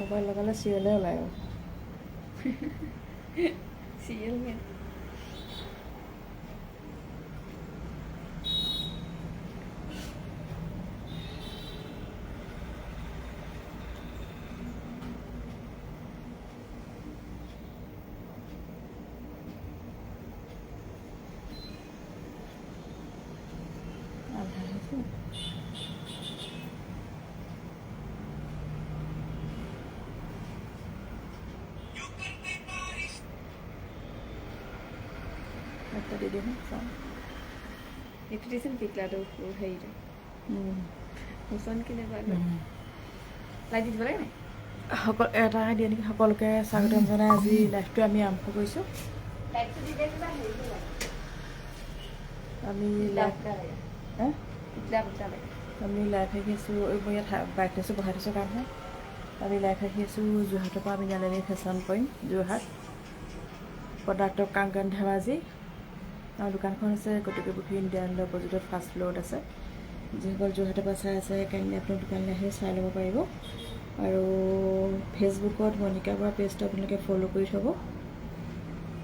Mobile লগালে চিৰিয়েলে ওলায় আৰু চিৰিয়েল মেন আধা হৈছে একটা দি দিম চাওঁ এইটো দিছিল টিকলাটো হেৰিটো মোচন কেনেকুৱা লাইট দি দিব লাগে নাই এটাহে দিয়ে নেকি সকলোকে স্বাগতম জনাই আজি লাইভটো আমি আৰম্ভ কৰিছোঁ লাইটটো দিলে কিবা হেৰিটো লাগে আমি আমি লাইভ আহি আছোঁ মই ইয়াত বাইক লৈছোঁ বহাই থৈছোঁ কাৰণে আমি লাইভ আহি আছোঁ যোৰহাটৰ পৰা আমি Nalani fashion point Jorhat product of Kangkan Dhemaji আমাৰ দোকানখন আছে গতিকে পুখুৰী ইণ্ডিয়ান অপজিটত ফাৰ্ষ্ট ফ্ল'ৰত আছে যিসকল যোৰহাটৰ পৰা চাই আছে কাইণ্ডলি আপোনাৰ দোকানলৈ আহি চাই ল'ব পাৰিব আৰু ফেচবুকত মণিকা বৰা পেজটো আপোনালোকে ফ'ল' কৰি থ'ব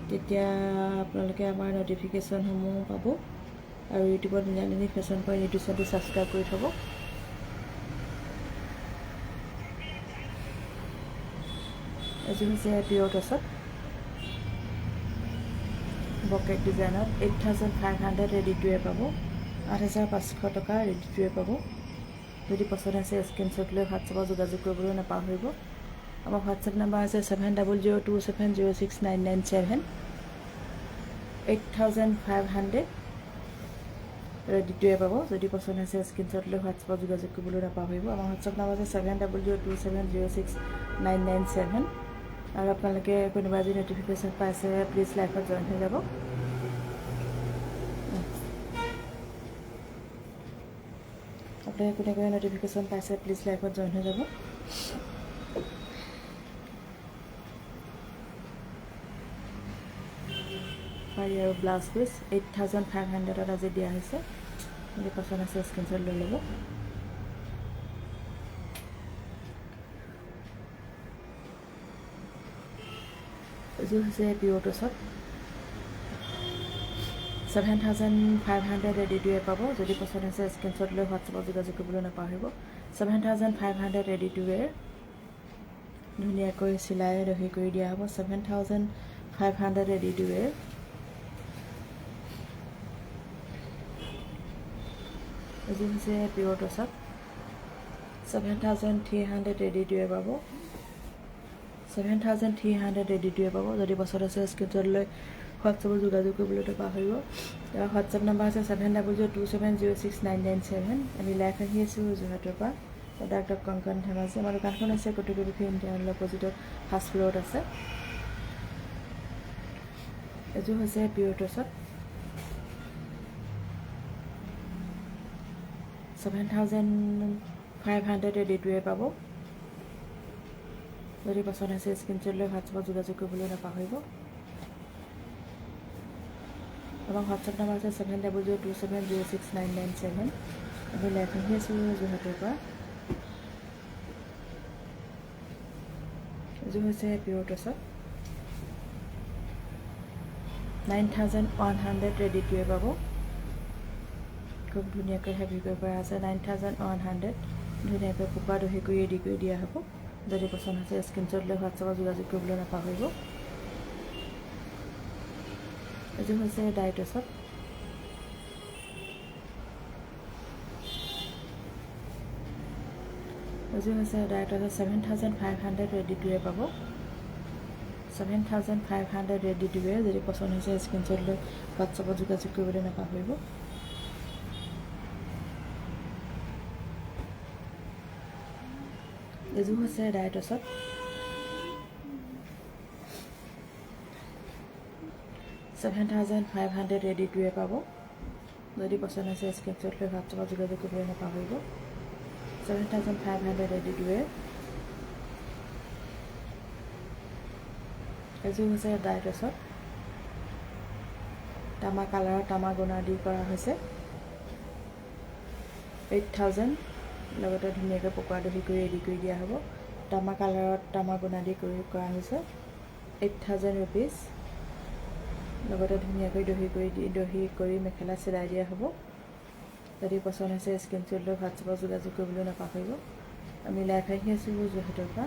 তেতিয়া আপোনালোকে আমাৰ ন'টিফিকেশ্যনসমূহ পাব আৰু ইউটিউবত মৃণালিনী ফেশ্বন পইণ্ট ইউটিউব চেনেলটো ছাবস্ক্ৰাইব কৰি থ'ব এযোৰ হৈছে পিয়ৰ টছত বকেট ডিজাইনত 8500 ৰেডি টু ৱেৰ পাব 8500 টকা ৰেডি টু ৱেৰ পাব যদি পচন্দ আছে স্ক্ৰীনশ্বট লৈ হোৱাটছএপত যোগাযোগ কৰিবলৈ নাপাহৰিব আমাৰ হোৱাটছএপ নাম্বাৰ আছে 7002706997 8500 ৰেডি টু ৱেৰ পাব যদি পচন্দ আছে স্ক্ৰীনশ্বট লৈ হোৱাটছএপত যোগাযোগ কৰিবলৈ নাপাহৰিব আমাৰ হোৱাটছএপ নাম্বাৰ আছে 7002706997 আৰু আপোনালোকে কোনোবা যদি ন'টিফিকেশ্যন পাইছে প্লিজ লাইভত জইন হৈ যাব আপোনালোকে কোনে কোনে ন'টিফিকেশ্যন পাইছে প্লিজ লাইভত জইন হৈ যাব পাৰি আৰু ব্লাউজ পিচ 8500 আজি দিয়া হৈছে যদি পচন্দ আছে স্ক্ৰীনশ্বট লৈ ল'ব এযোৰ হৈছে পিয়ৰ টছত 7500 ৰেডি টু ৱেৰ পাব যদি পচন্দ আছে স্ক্ৰীনশ্বট লৈ হোৱাটছএপত যোগাযোগ কৰিবলৈ নাপাহৰিব 7500 ৰেডি টু ৱেৰ ধুনীয়াকৈ চিলাই দহি কৰি দিয়া হ'ব 7500 ৰেডি টু ৱেৰ এযোৰ হৈছে পিয়ৰ টছত 7300 ৰেডি টু ৱেৰ পাব 7300 ৰেডি টু ৱেৰ পাব যদি পচন্দ আছে স্ক্ৰীনশ্বট লৈ হোৱাটছএপত যোগাযোগ কৰিবলৈ নাপাহৰিব হোৱাটছএপ নাম্বাৰ আছে 7002706997 আমি লাইভ আহি আছোঁ যোৰহাটৰ পৰা প্ৰডাক্ট অফ কাংকন ধেমাজি আমাৰ দোকানখন আছে গতিকে পুখুৰী ইণ্ডিয়ান অপজিটত ফাৰ্ষ্ট ফ্ল'ৰত আছে এযোৰ হৈছে পিয়ৰ টছত 7500 ৰেডি টু ৱেৰ পাব যদি পচন্দ আছে স্ক্ৰীনশ্বট লৈ হোৱাটছএপত যোগাযোগ কৰিবলৈ নাপাহৰিব আমাৰ হোৱাটছএপ নাম্বাৰ আছে 7002706997 আমি লাইভ আহি আছোঁ যোৰহাটৰ পৰা এযোৰ হৈছে পিয়ৰ টছত 9100 ৰেডি টু ৱেৰ পাব খুব ধুনীয়াকৈ হেভি কৰিব পৰা আছে 9100 ধুনীয়াকৈ কুকুৰা দহি কৰি ৰেডি কৰি দিয়া হ'ব যদি পচন্দ আছে স্ক্ৰীনশ্বট লৈ হোৱাটছএপত যোগাযোগ কৰিবলৈ নাপাহৰিব এযোৰ হৈছে ডাই টছত এযোৰ হৈছে ডাই টছত 7500 ৰেডি টু ৱেৰ পাব 7500 ৰেডি টু ৱেৰ যদি পচন্দ হৈছে স্ক্ৰীনশ্বট লৈ হোৱাটছএপত যোগাযোগ কৰিবলৈ নাপাহৰিব এযোৰ হৈছে ডাই টছত 7500 ৰেডি টু ৱেৰ পাব যদি পচন্দ আছে স্ক্ৰীনশ্বট লৈ হোৱাটছএপত যোগাযোগ কৰিবলৈ নাপাহৰিব 7500 ৰেডি টু ৱেৰ এযোৰ হৈছে ডাই টছত তামা কালাৰৰ তামা গুণা দি কৰা হৈছে 8000 লগতে ধুনীয়াকৈ পকোৱা দহি কৰি ৰেডি কৰি দিয়া হ'ব তামা কালাৰত তামা গুণা দি কৰা হৈছে 8000 rupees লগতে ধুনীয়াকৈ দহি কৰি মেখেলা চিলাই দিয়া হ'ব যদি পচন্দ হৈছে স্ক্ৰীনশ্বট লৈ হোৱাটছএপত যোগাযোগ কৰিবলৈ নাপাহৰিব আমি লাইভ আহি আছোঁ যোৰহাটৰ পৰা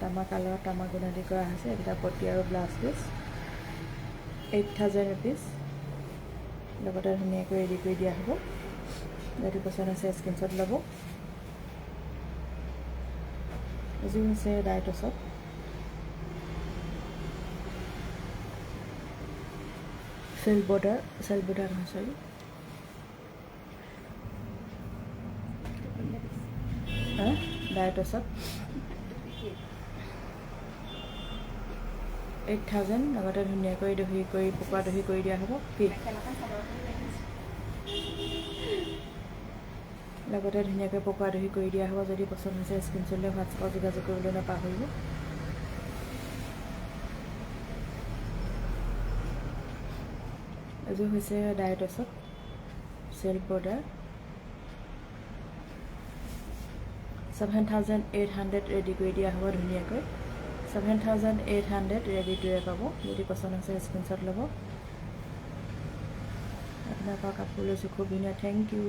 তামা কালাৰত তামা গুণা দি কৰা হৈছে এটা পটি আৰু ব্লাউজ পিচ 8000 rupees লগতে ধুনীয়াকৈ ৰেডি কৰি দিয়া হ'ব যদি পচন্দ হৈছে স্ক্ৰীনশ্বট ল'ব এযোৰ হৈছে ডাইটছত সেল বৰ্ডাৰ নহয় চৰি ডাইটছত 8000 লগতে ধুনীয়াকৈ দহি কৰি পকোৱা দহি কৰি দিয়া হ'ব কি লগতে ধুনীয়াকৈ পকোৱা দহি কৰি দিয়া হ'ব যদি পচন্দ হৈছে স্ক্ৰীনশ্বট লৈ হোৱাটছএপত যোগাযোগ কৰিবলৈ নাপাহৰিব এযোৰ হৈছে ডাইটছত সেল্ফ বৰ্ডাৰ 7800 ৰেডি কৰি দিয়া হ'ব ধুনীয়াকৈ 7800 ৰেডি টুৱে পাব যদি পচন্দ হৈছে স্ক্ৰীনশ্বট ল'ব আপোনাৰ পৰা কাপোৰ লৈছোঁ খুব ধুনীয়া থেংক ইউ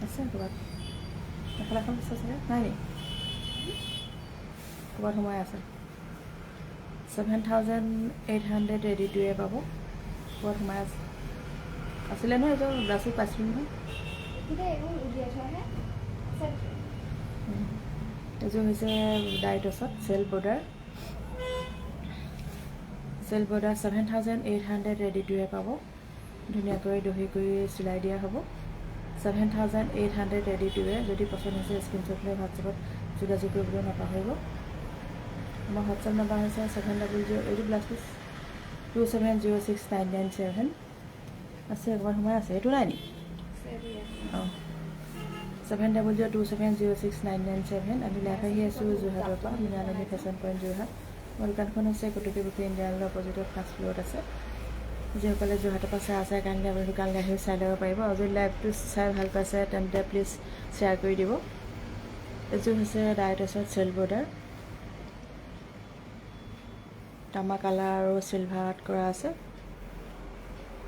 আছে ক'ৰবাত মেখেলাখন আছে চাগে নাই নি ক'ৰবাত সোমাই আছে 7800 ৰেডি টুৱে পাব ক'ৰবাত সোমাই আছে আছিলে নহয় এইটো ব্লাউজো পাইছিলোঁ নহয় এযোৰ হৈছে ডাইটছত সেল বৰ্ডাৰ 7800 ৰেডি টুৱে পাব ধুনীয়াকৈ দহি কৰি চিলাই দিয়া হ'ব 7800 ৰেডি টুৱে যদি পচন্দ হৈছে স্ক্ৰীনশ্বট লৈ হোৱাটছএপত যোগাযোগ কৰিবলৈ নাপাহৰিব আমাৰ হোৱাটছএপ নম্বৰ হৈছে 700 এইটো ব্লাউজ পিচ 2706997 আছে ক'ৰবাত সোমাই আছে এইটো নাই নি অঁ 700270697 আমি লাইভ আহি আছোঁ যোৰহাটৰ পৰা মৃণালিনী ফেশ্বন পইণ্ট যোৰহাট মোৰ দোকানখন হৈছে কটকী বুকে ইণ্ডিয়ানৰ অপজিটত ফাৰ্ষ্ট ফ্ল'ৰত আছে যিসকলে যোৰহাটৰ পৰা চাই কাৰণে আপুনি দোকানলৈ আহি চাই ল'ব পাৰিব আৰু যদি লাইভটো চাই ভাল পাইছে তেন্তে প্লিজ শ্বেয়াৰ কৰি দিব এযোৰ হৈছে ডাইটছত সেল বৰ্ডাৰ তামা কালাৰ আৰু চিলভাৰত কৰা আছে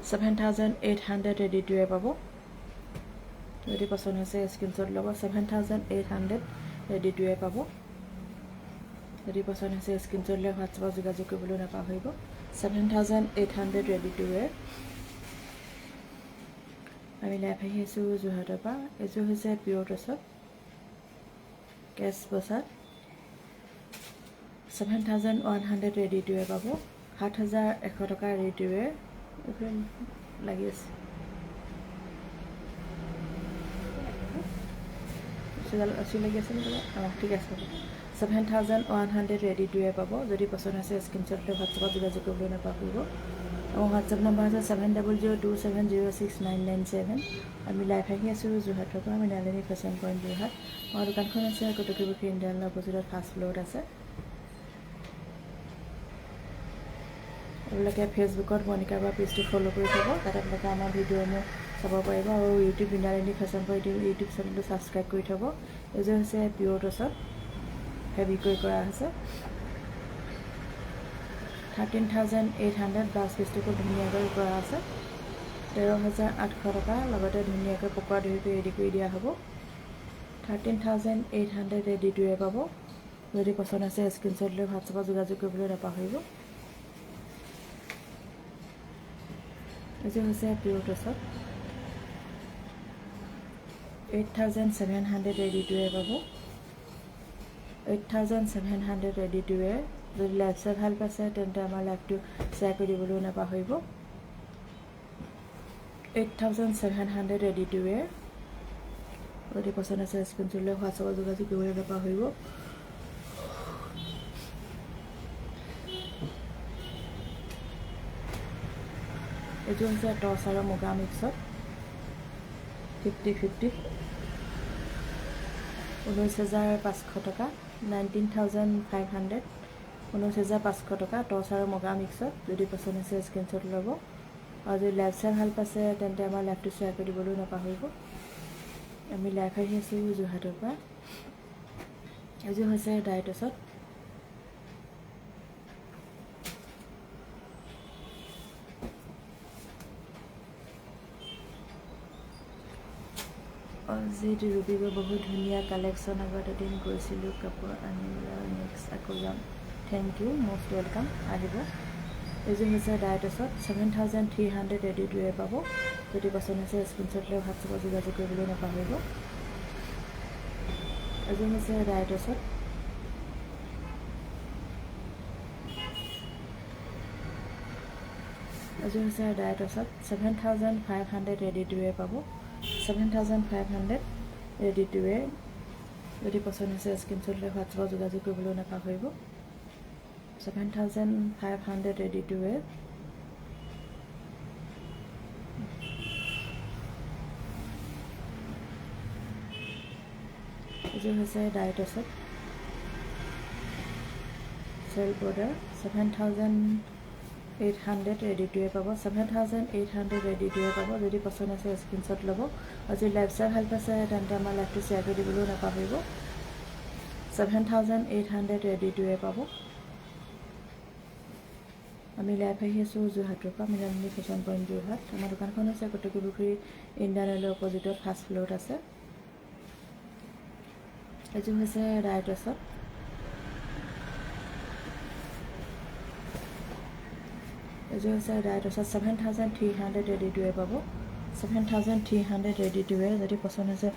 7800 ৰেডি টুৱে পাব যদি পচন্দ হৈছে স্ক্ৰীনশ্বট ল'ব 7800 ৰেডি টুৱে পাব যদি পচন্দ হৈছে স্ক্ৰীনশ্বট লৈ হোৱাটছএপত যোগাযোগ কৰিবলৈ নাপাহৰিব 7800 ৰেডি টুৱে আমি লাইভ আহি আছোঁ যোৰহাটৰ পৰা এযোৰ হৈছে পিয়ৰ টছত কেছ বছাত 7100 ৰেডি টুৱে পাব 7100 টকা ৰেডি টুৱে লাগি আছে লাগি আছে নেকি অঁ ঠিক আছে 7100 ৰেডি টুৱে পাব যদি পচন্দ হৈছে স্ক্ৰীনশ্বট লৈ হোৱাটছএপত যোগাযোগ কৰিবলৈ নাপাহৰিব মোৰ হোৱাটছএপ নম্বৰ হৈছে 70027069997 আমি লাইভ আহি আছোঁ যোৰহাটৰ পৰা মৃণালিনী ফেশ্বন পইণ্ট যোৰহাট আমাৰ দোকানখন আছে কটকী বুকে ইণ্ডিয়ানৰ অপজিটত ফাৰ্ষ্ট ফ্ল'ৰত আছে আপোনালোকে ফেচবুকত মণিকা বা পেজটো ফ'ল' কৰি থ'ব তাত আপোনালোকে আমাৰ ভিডিঅ'সমূহ চাব পাৰিব আৰু YouTube Mrinalini fashion point YouTube চেনেলটো ছাবস্ক্ৰাইব কৰি থ'ব এইযোৰ হৈছে পিয়ৰ টছত হেভি কৰি কৰা হৈছে 13800 ব্লাউজ পিচটো খুব ধুনীয়াকৈ কৰা আছে 13800 টকা লগতে ধুনীয়াকৈ পকোৱা দহি কৰি ৰেডি কৰি দিয়া হ'ব 13800 ৰেডি টুৱে পাব যদি পচন্দ আছে স্ক্ৰীনশ্বট লৈ হোৱাটছএপত যোগাযোগ কৰিবলৈ নাপাহৰিব এযোৰ হৈছে পিয়ৰ টছত 8700 ৰেডি টুৱে পাব 8700 ৰেডি টুৱে যদি লাইভ চাই ভাল পাইছে তেন্তে আমাৰ লাইভটো শ্বেয়াৰ কৰি দিবলৈও নাপাহৰিব 8700 ৰেডি টুৱে যদি পচন্দ আছে স্ক্ৰীনশ্বট লৈ হোৱাটছএপত যোগাযোগ কৰিবলৈ নাপাহৰিব এইটো হৈছে টৰ্চ আৰু মুগা মিক্সত 50-50 19500 টকা 19500 19500 টকা টৰ্চ আৰু মুগা মিক্সত যদি পচন্দ হৈছে স্ক্ৰীনশ্বট ল'ব আৰু যদি লাইভ চাই ভাল পাইছে তেন্তে আমাৰ লাইভটো শ্বেয়াৰ কৰি দিবলৈও নাপাহৰিব আমি লাইভ আহি আছোঁ যোৰহাটৰ পৰা। এযোৰ হৈছে ডাইটছত অজিত ৰুবিগৰ বহুত ধুনীয়া কালেকশ্যন। আগত এদিন গৈছিলোঁ কাপোৰ আনিলে, নেক্সট আকৌ যাম। থেংক ইউ, মষ্ট ৱেলকাম, আহিব। এযোৰ হৈছে ডাইটছত 7300 ৰেডি টুৱে পাব। যদি পচন্দ হৈছে স্ক্ৰীনশ্বট লৈ হোৱাটছএপত যোগাযোগ কৰিবলৈ নাপাহৰিব। এযোৰ হৈছে ডাইটছত এযোৰ হৈছে ডাইটছত 7500 ৰেডি টুৱে পাব। 7500 ৰেডি টুৱে। যদি পচন্দ হৈছে স্ক্ৰীনশ্বট লৈ হোৱাটছএপত যোগাযোগ কৰিবলৈ নাপাহৰিব। 7500 ৰেডি টুৱে। এযোৰ হৈছে ডাইটছত চেল বৰ্ডাৰ 7800 ৰেডি টুৱে পাব। 7800 ৰেডি টুৱে পাব। যদি পচন্দ আছে স্ক্ৰীনশ্বট ল'ব। আজি লাইভ চাই ভাল পাইছে তেন্তে আমাৰ লাইভটো শ্বেয়াৰ কৰি দিবলৈও নাপাহৰিব। 7800 ৰেডি টুৱে পাব। আমি লাইভ আহি আছোঁ যোৰহাটৰ পৰা, মৃণালিনী ফেশ্বন পইণ্ট যোৰহাট। আমাৰ দোকানখন হৈছে কটকীপুখুৰী ইণ্ডিয়ান অইলৰ অপজিটত ফাৰ্ষ্ট ফ্ল'ৰত আছে। এযোৰ হৈছে ডাইটছত এযোৰ হৈছে ডাইটছত 7300 ৰেডি টুৱে পাব। 7300 ৰেডি টুৱে। যদি পচন্দ হৈছে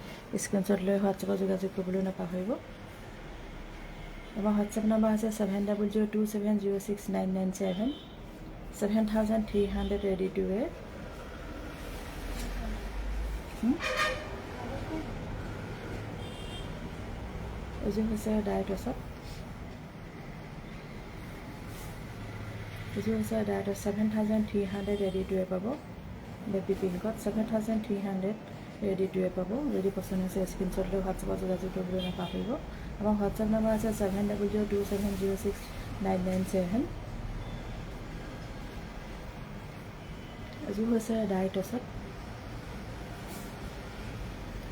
স্ক্ৰীনশ্বট লৈ হোৱাটছএপত যোগাযোগ কৰিবলৈ নাপাহৰিব। আমাৰ হোৱাটছএপ নম্বৰ হৈছে 7002706997। 7300 ৰেডি টুৱে। এযোৰ হৈছে ডাইটছত এযোৰ হৈছে ডাইটত 7300 ৰেডি টুৱে পাব। বেবী পিংকত 7300 ৰেডি টুৱে পাব। যদি পচন্দ হৈছে স্ক্ৰীনশ্বট লৈ হোৱাটছএপত যোগাযোগ কৰিবলৈ নাপাহৰিব। আমাৰ হোৱাটছএপ নম্বৰ আছে 7002706997। এযোৰ হৈছে ডাইটছত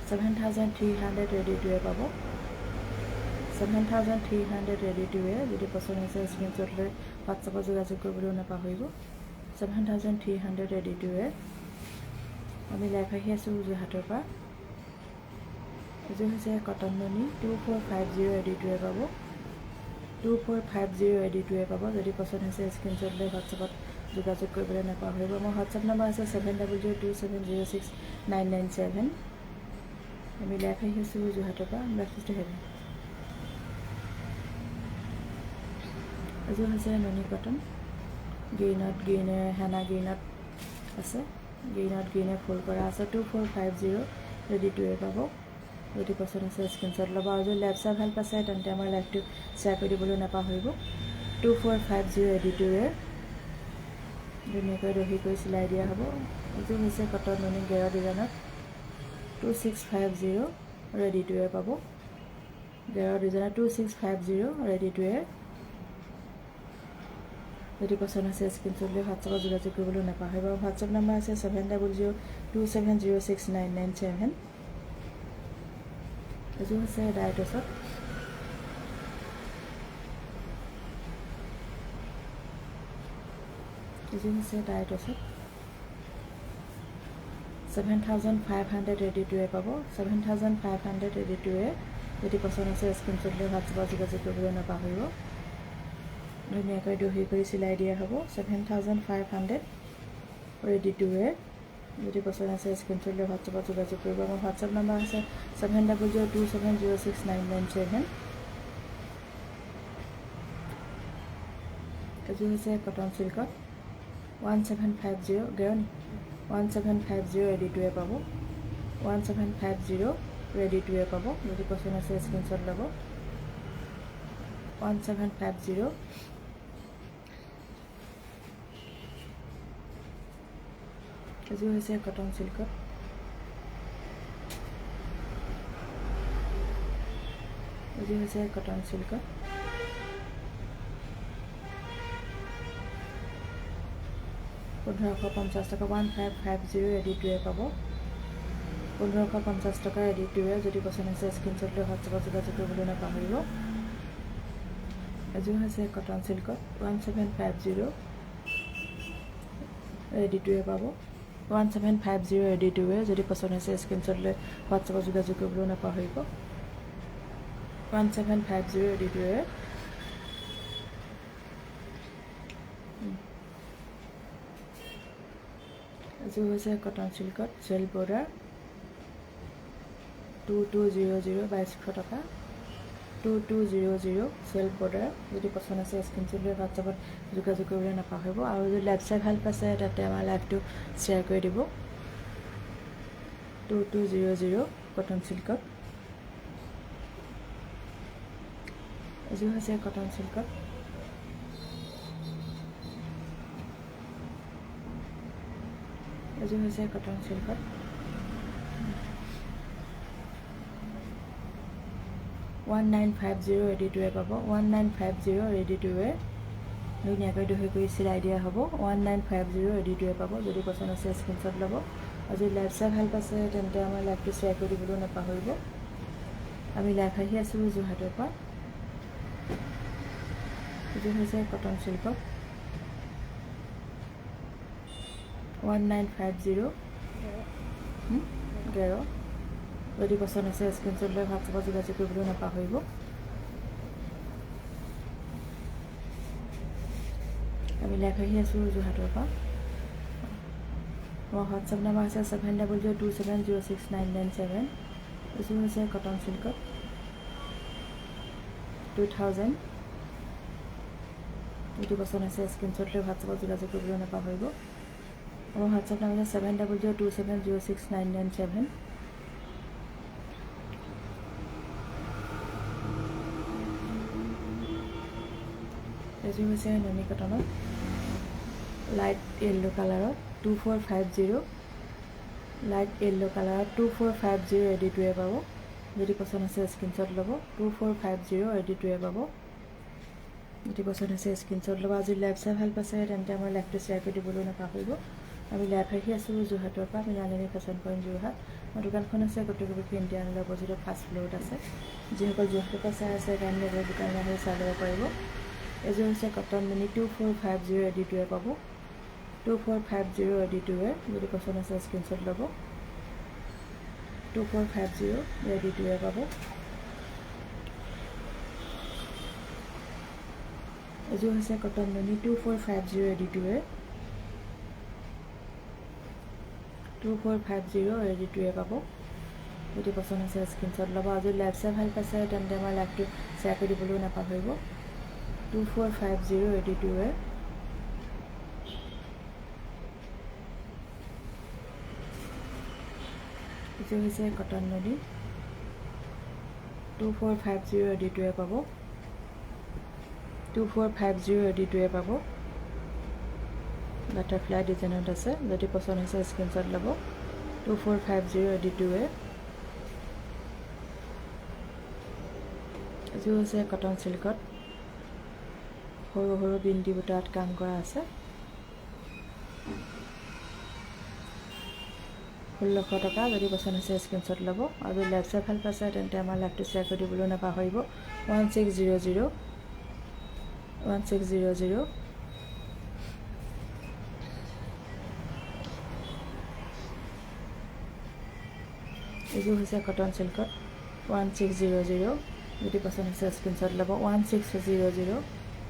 7300 ৰেডি টুৱে পাব। 7300 ৰেডি টুৱে। যদি পচন্দ হৈছে স্ক্ৰীনশ্বট লৈ হোৱাটছএপত যোগাযোগ কৰিবলৈও নাপাহৰিব। 7300 ৰেডি টুৱে। আমি লাইভ আহি আছোঁ যোৰহাটৰ পৰা। এযোৰ হৈছে কটন নুনি 2450 ৰেডি টুৱে পাব। 2450 ৰেডি টুৱে পাব। যদি পচন্দ হৈছে স্ক্ৰীনশ্বট লৈ হোৱাটছএপত যোগাযোগ কৰিবলৈ নাপাহৰিব। মোৰ হোৱাটছএপ নম্বৰ আছে 7002706997। আমি লাইভ আহি আছোঁ যোৰহাটৰ পৰা। ব্ৰেকফাষ্টটো হেভি। এযোৰ হৈছে নুনি কটন গ্ৰীণত, গ্ৰীণে হেনা গ্ৰীণত আছে। গ্ৰীণত গ্ৰীণে ফুল কৰা আছে। 2450 ৰেডি টুৱে পাব। যদি পচন্দ আছে স্ক্ৰীনশ্বট ল'ব। আৰু যদি লাইভ চাই ভাল পাইছে তেন্তে আমাৰ লাইভটো শ্বেয়াৰ কৰি দিবলৈ নাপাহৰিব। 2450 ৰেডি টুৱে। ধুনীয়াকৈ দহি কৰি চিলাই দিয়া হ'ব। এযোৰ হৈছে কটন নুনি গেৰ ডিজাইনত 2650 ৰেডি টুৱে পাব। গেৰ ডিজাইনত 2650 ৰেডি টুৱে। যদি পচন্দ আছে স্ক্ৰীনশ্বট লৈ হোৱাটছএপত যোগাযোগ কৰিবলৈ নাপাহৰিব। হোৱাটছএপ নম্বৰ আছে 7002706997। এযোৰ হৈছে ডাইটছত এযোৰ হৈছে ডাইটছত 7500 ৰেডি টুৱে পাব। 7500 ৰেডি টুৱে। যদি পচন্দ আছে স্ক্ৰীনশ্বট লৈ হোৱাটছএপত যোগাযোগ কৰিবলৈ নাপাহৰিব। ধুনীয়াকৈ দহি কৰি চিলাই দিয়া হ'ব। 7500 ৰেডি টুৱে। যদি পচন্দ আছে স্ক্ৰীনশ্বট লৈ হোৱাটছএপত যোগাযোগ কৰিব। মোৰ হোৱাটছএপ নম্বৰ আছে 7002706997। এযোৰ হৈছে কটন চিল্কত 1750 গেৰনি 1750 ৰেডি টুৱে পাব। 1750 ৰেডি টুৱে পাব। যদি পচন্দ আছে স্ক্ৰীনশ্বট ল'ব। 1750। এযোৰ হৈছে কটন চিল্কত এযোৰ হৈছে কটন চিল্কত 1550 টকা। 1550 ৰেডি টুৱে পাব। 1550 টকা ৰেডি টু ৱেৰ। যদি পচন্দ হৈছে স্ক্ৰীনশ্বট লৈ হোৱাটছএপত যোগাযোগ কৰিবলৈ নাপাহৰিব। এযোৰ হৈছে কটন চিল্কত 1750 ৰেডি টু ৱেৰ পাব। 1750 ৰেডি টু ৱেৰ। যদি পচন্দ হৈছে স্ক্ৰীনশ্বট লৈ হোৱাটছএপত যোগাযোগ কৰিবলৈ নাপাহৰিব। 1750 ৰেডি টু ৱেৰ। এযোৰ হৈছে কটন চিল্কত জেল বৰ্ডাৰ 2200 2200 টকা 2200 জেল বৰ্ডাৰ। যদি পচন্দ আছে স্ক্ৰীনশ্বট লৈ হোৱাটছএপত যোগাযোগ কৰিবলৈ নাপাহৰিব। আৰু যদি লাইভ চাই ভাল পাইছে তাতে আমাৰ লাইভটো শ্বেয়াৰ কৰি দিব। 2200 কটন চিল্কত। এযোৰ হৈছে কটন চিল্কত এযোৰ হৈছে কটন চিল্কত 1950 ৰেডি টু ৱেৰ পাব। 1950 ৰেডি টু ৱেৰ। ধুনীয়াকৈ দহি কৰি চিলাই দিয়া হ'ব। 1950 ৰেডি টু ৱেৰ পাব। যদি পচন্দ আছে স্ক্ৰীনশ্বট ল'ব। আৰু যদি লাইভ চাই ভাল পাইছে তেন্তে আমাৰ লাইভটো শ্বেয়াৰ কৰি দিবলৈও নাপাহৰিব। আমি লাইভ আহি আছোঁ যোৰহাটৰ পৰা। এযোৰ হৈছে কটন চিল্কত 1950 গেৰ। যদি পচন্দ আছে স্ক্ৰীনশ্বট লৈ হোৱাটছএপত যোগাযোগ কৰিবলৈ নাপাহৰিব। আমি লাইভ আহি আছোঁ যোৰহাটৰ পৰা। মোৰ হোৱাটছএপ নাম্বাৰ হৈছে 7002706997। এযোৰ হৈছে কটন চিল্কত 2000। যদি পচন্দ আছে স্ক্ৰীনশ্বট লৈ হোৱাটছএপত যোগাযোগ কৰিবলৈ নাপাহৰিব। মোৰ হোৱাটছএপ নাম্বাৰ হৈছে 7002706997। এযোৰ হৈছে ননী কটনত লাইট য়েল্ল' কালাৰত 2450 লাইট য়েল্ল' কালাৰত 2450 ৰেডি টু ৱেৰ পাব। যদি পচন্দ আছে স্ক্ৰীনশ্বট ল'ব। 2450 ৰেডি টু ৱেৰ পাব। যদি পচন্দ আছে স্ক্ৰীনশ্বট ল'ব। আজি লাইভ চাই ভাল পাইছে তেন্তে আমাৰ লাইভটো শ্বেয়াৰ কৰি দিবলৈ নাপাহৰিব। আমি লাইভ আহি আছোঁ যোৰহাটৰ পৰা। Mrinalini fashion point Jorhat. আমাৰ দোকানখন আছে কটকী ইণ্ডিয়ান অইলৰ অপজিটত ফাৰ্ষ্ট ফ্ল'ৰত আছে। যিসকল যোৰহাটৰ পৰা চাই আছে কাইণ্ডলি আমাৰ দোকানলৈ আহি চাই ল'ব পাৰিব। এযোৰ হৈছে cotton mini 2450 ready to wear পাব। 2450 ৰেডি টু ৱেৰ। যদি পচন্দ আছে স্ক্ৰীনশ্বট ল'ব। 2450 ৰেডি টু ৱেৰ পাব। এযোৰ হৈছে cotton mini 2450 ready to ৱেৰ। 2450 ready to wear পাব। যদি পচন্দ আছে স্ক্ৰীনশ্বট ল'ব। আৰু যদি লাইভ চাই ভাল পাইছে তেন্তে আমাৰ লাইভটো শ্বেয়াৰ কৰি দিবলৈও নাপাহৰিব। 2450 ৰেডি টু ৱেৰ। এযোৰ হৈছে কটন নদী 2450 ৰেডি টু ৱেৰ পাব। 2450 ৰেডি টু ৱেৰ পাব। বাটাৰফ্লাই ডিজাইনত আছে। যদি পচন্দ হৈছে স্ক্ৰীনশ্বট ল'ব। 2450 ৰেডি টু ৱেৰ। এযোৰ হৈছে কটন চিল্কত সৰু সৰু বিন্দি বুটাত কাম কৰা আছে। 1600 টকা। যদি পচন্দ হৈছে স্ক্ৰীনশ্বট ল'ব। আৰু যদি লাইভ চাই ভাল পাইছে তেন্তে আমাৰ লাইভটো শ্বেয়াৰ কৰি দিবলৈ নাপাহৰিব। 1600 1600 এযোৰ হৈছে কটন চিল্কত 1600। যদি পচন্দ হৈছে স্ক্ৰীনশ্বট ল'ব। 1600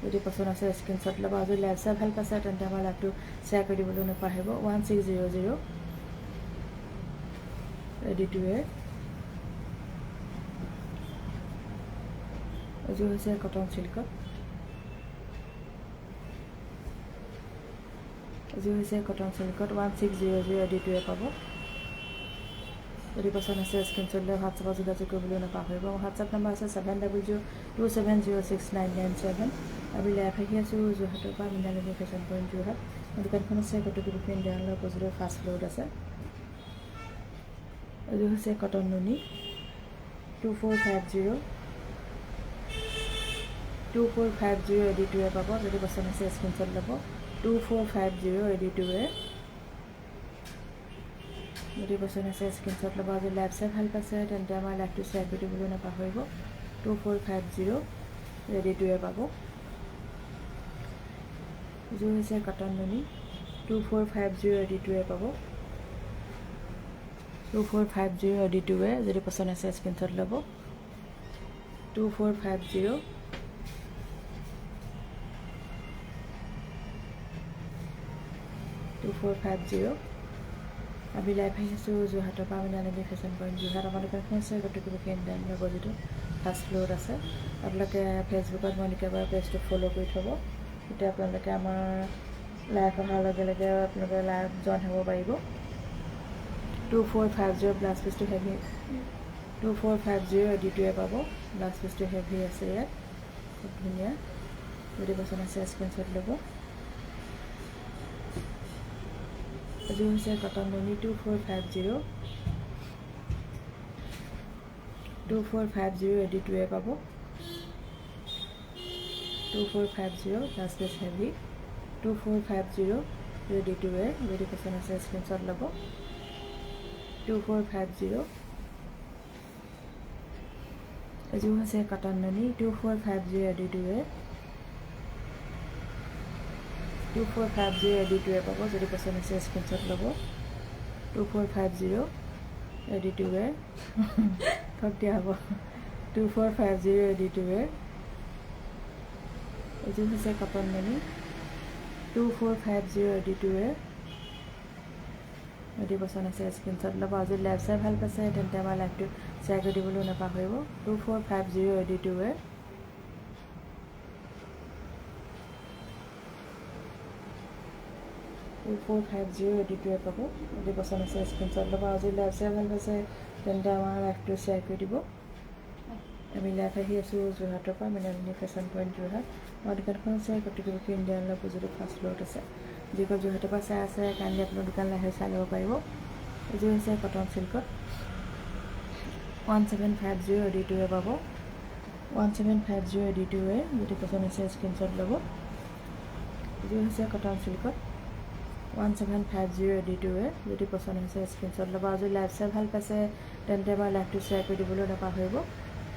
যদি পচন্দ আছে স্ক্ৰীনশ্বট ল'ব। আৰু যদি লাইভ চাই ভাল পাইছে তেন্তে আমাৰ লাইভটো শ্বেয়াৰ কৰি দিবলৈ নাপাহৰিব। 1600 ৰেডি টু ৱেৰ। এযোৰ হৈছে কটন চিল্কত এযোৰ হৈছে কটন চিল্কত 1600 ৰেডি টু ৱেৰ পাব। যদি পচন্দ আছে স্ক্ৰীনশ্বট লৈ হোৱাটছএপত যোগাযোগ কৰিবলৈ নাপাহৰিব। মোৰ হোৱাটছএপ নাম্বাৰ আছে 7002706997। আমি লাইভ আহি আছোঁ যোৰহাটৰ পৰা। Mrinalini fashion point Jorhat. দোকানখন আছে কটকী ইণ্ডিয়ান অইলৰ অপজিটত ফাৰ্ষ্ট ফ্ল'ৰত আছে। এযোৰ হৈছে কটন নুনি 2450 ৰেডি টু ৱেৰ পাব। যদি পচন্দ আছে স্ক্ৰীনশ্বট ল'ব। 2450 ৰেডি টু ৱেৰ। যদি পচন্দ আছে স্ক্ৰীনশ্বট ল'ব। যদি লাইভ চাই ভাল পাইছে তেন্তে আমাৰ লাইভটো শ্বেয়াৰ কৰি দিবলৈ নাপাহৰিব। 2450 ৰেডি টু ৱেৰ পাব। যোৰ হৈছে কটন নুনি 2450 ৰেডি টু ৱেৰ পাব। 2450 ৰেডি টু ৱেৰ। যদি পচন্দ আছে স্ক্ৰীনশ্বট ল'ব। 2450 2450 আমি লাইভ আহিছোঁ যোৰহাটৰ পৰা। আমি নালাগে ফেশ্বন পইণ্ট যোৰহাট। আমাৰ দোকানখন আছে গতিকে ইণ্ডিয়ান অপজিটত ফাৰ্ষ্ট ফ্ল'ৰত আছে। আপোনালোকে ফেচবুকত মনিকা বাৰ পেজটো ফ'ল' কৰি থ'ব। তেতিয়া আপোনালোকে আমাৰ লাইভ অহাৰ লগে লগে আপোনালোকে লাইভ জইন হ'ব পাৰিব। 2450 ব্লাউজ পিচটো হেভি 2450 ৰেডি টু ৱেৰ পাব। ব্লাউজ পিচটো হেভি আছে ইয়াত, খুব ধুনীয়া। যদি পচন্দ আছে স্ক্ৰীনশ্বট ল'ব। যোৰ হৈছে কটন নুনি 2450 ৰেডি টু ৱেৰ পাব। 2450 blouse piece heavy 2450 ready to wear. যদি পচন্দ আছে স্ক্ৰীনশ্বট ল'ব। 2450 এযোৰ হৈছে কটন নুনি 2450 ready to ৱেৰ। 2450 ready to wear পাব। যদি পচন্দ আছে স্ক্ৰীনশ্বট ল'ব। 2450 ৰেডি টু ৱেৰ ঠগ দিয়া হ'ব। 2450 ৰেডি টু ৱেৰ। এযোৰ হৈছে কটন নুনি 2450 ৰেডি টু ৱেৰ। যদি পচন্দ আছে স্ক্ৰীনশ্বট ল'ব। আৰু যদি লাইভ চাই ভাল পাইছে তেন্তে আমাৰ লাইভটো শ্বেয়াৰ কৰি দিবলৈ নাপাহৰিব। 2450 ready to ৱেৰ। 2450 ready to wear পাব। যদি পচন্দ আছে স্ক্ৰীনশ্বট ল'ব। আৰু যদি লাইভ চাই ভাল পাইছে তেন্তে আমাৰ লাইভটো শ্বেয়াৰ কৰি দিব। আমি লাইভ আহি আছোঁ যোৰহাটৰ পৰা মৃণালিনী ফেশ্বন পইণ্ট যোৰহাট। আমাৰ দোকানখন আছে গতিকে ইণ্ডিয়ান অপজিটত ফাৰ্ষ্ট ফ্ল'ৰত আছে। যিসকল যোৰহাটৰ পৰা চাই আছে কাইণ্ডলি আপোনাৰ দোকান লাহে চাই ল'ব পাৰিব। এইযোৰ হৈছে কটন চিল্কত 1750 ৰেডি টু ৱেৰ পাব। 1750 ৰেডি টু ৱেৰ। যদি পচন্দ আছে স্ক্ৰীনশ্বট ল'ব। এইযোৰ হৈছে কটন চিল্কত 1750 ৰেডি টু ৱেৰ। যদি পচন্দ হৈছে স্ক্ৰীনশ্বট ল'ব। আৰু যদি লাইভ চাই ভাল পাইছে তেন্তে আমাৰ লাইভটো শ্বেয়াৰ কৰি দিবলৈ নাপাহৰিব।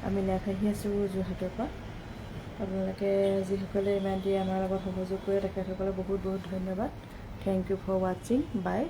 আমি লাইভ আহি আছোঁ যোৰহাটৰ পৰা। আপোনালোকে যিসকলে ইমান দিয়ে আমাৰ লগত সহযোগ কৰে তেখেতসকলে বহুত বহুত ধন্যবাদ। থেংক ইউ ফৰ ৱাচিং। বাই।